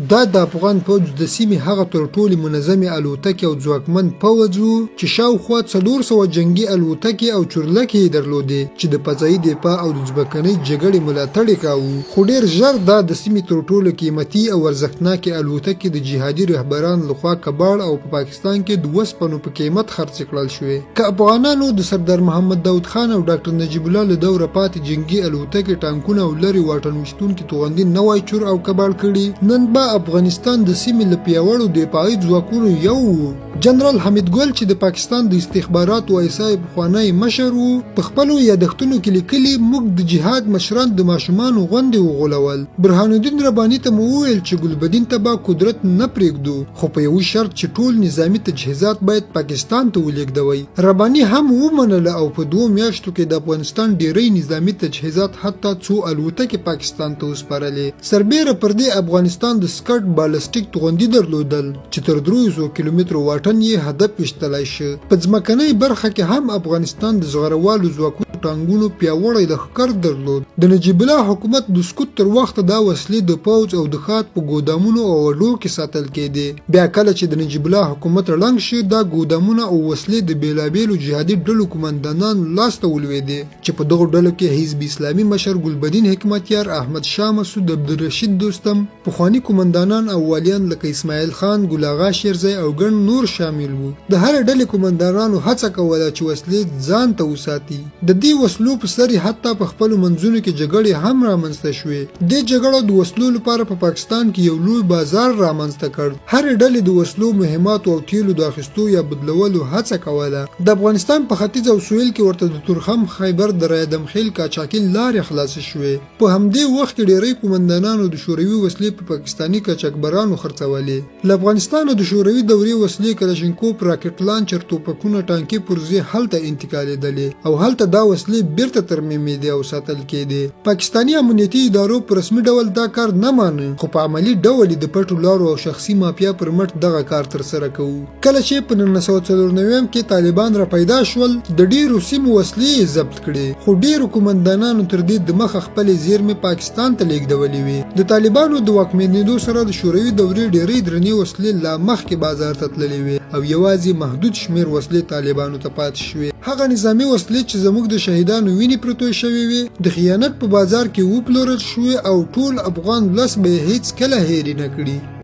دا د افغان فوج د سیمې هغه تر ټولو منظمې الوتکې او ځواکمن پوځ و چې شاوخوا 400 جنگي الوتکې او چورلکې یې درلودې چې د فضایي دفاع او د ځمکنۍ جګړې ملاتړ یې کاوه. خو ډېر ژر دا د سیمې تر ټولو قیمتي او ارزښتناکې الوتکې د جهادي رهبرانو لخوا کباړ او په پاکستان کې د وسپنو په قیمت خرڅ کړل شوې. که افغانانو د سردار محمد داود خان او ډاکټر نجیب الله له دوره پاتې جنگي الوتکې ټانکونه او لرې واټن ویشتونکي توغندي نه وای چور او کباړ کړي، نن به افغانستان د سیمې له پیاوړو دفاعي ځواکونو یو و. جنرال حمید ګل چې د پاکستان د استخباراتو ایسای پخوانی مشر و، په خپلو یادښتونو کې لیکلي موږ د جهاد مشران د ماشومانو غوندې وغولول. برهان الدین رباني ته مو وویل چې ګلبدین ته به قدرت نه پرېږدو، خو په یو شرط چې ټول نظامي تجهیزات باید پاکستان ته ولېږدوي. رباني هم ومنله او په 2 میاشتو کې د افغانستان ډیری نظامي تجهیزات حتی څو الوتکې پاکستان ته وسپارلې. سربیره پر دې افغانستان د سکټ بالستیک توغندي درلودل چې تر 300 کیلومترو واټن یې هدف ویشتلی شي. په ځمکنۍ برخه کې هم افغانستان د زغروالو ځواکونو ټانګونو پیاوړی لښکر درلود. د نجیب الله حکومت د سقوط تر وخته دا وسلې د پوځ او د ښاد په ګودامونو او اډو کې ساتل کېدې. بیا کله چې د نجیب الله حکومت ړنګ شي، دا ګودامونه او وسلې د بیلابیلو جهادي ډلو قومندانانو لاس ته ولوېدې چې په دغو ډلو کې حزب اسلامي مشر ګلبدین حکمتیار، احمد شاه مسعود، عبدالرشید دوستم، پخواني قومندانان او والیان لکه اسماعیل خان، ګل اغا شیرزی او ګڼ نور شامل وو. د هر ډلې قومندانانو هڅه کوله چې وسلې ځان ته وساتي. د دې وسلو په سر حتی په خپلو منځونو کې جګړې هم رامنځته شوې. دې جګړو د وسلو لپاره په پاکستان کې یو لوی بازار رامنځته کړ. هر ډلې د وسلو، مهماتو او تیلو د اخیستو یا بدلولو هڅه کوله. د افغانستان په ختیځ او سویل کې ورته د تورخم، خیبر، دره دمخیل، قاچاقي لارې خلاصې شوې. په همدې وخت کې ډیری قومندانانو د شوروي وسلې په پاکستاني قاچاقبرانو خرڅولې. له افغانستان د شوروي دورې وسلې کلاشینکوف، راکټ لانچر، توپکونه، ټانکي پرزې هلته انتقالېدلې او هلته دا وسلې بیرته ترمیمېدې او ساتل کېدې. پاکستاني امنیتي ادارو په رسمي ډول دا کار نه مانه، خو په عملي ډول د پټو لارو او شخصي مافیا پر مټ دغه کار ترسره کوو. کله چې په 1994 کې طالبان را پیدا شول، د ډیرو سیمو وسلې ضبط کړې، خو ډیرو قومندانانو تر دې د مخه خپلې زیرمې پاکستان ته لیږدولې وې. د طالبانو د واکمنېدو سره د شوروي دورې ډیرې درنې وسلې لا مخکې بازار ته تللې وې او یوازې محدود شمیر وسلې طالبانو ته پاتې شوې. هغه نظامي وسلې چې زموږ د شهیدانو وینې پرتوی شوې وې، د خیانت په بازار کې وپلورل شوې او ټول افغان ولس به یې هیڅ کله هېرې نه کړي.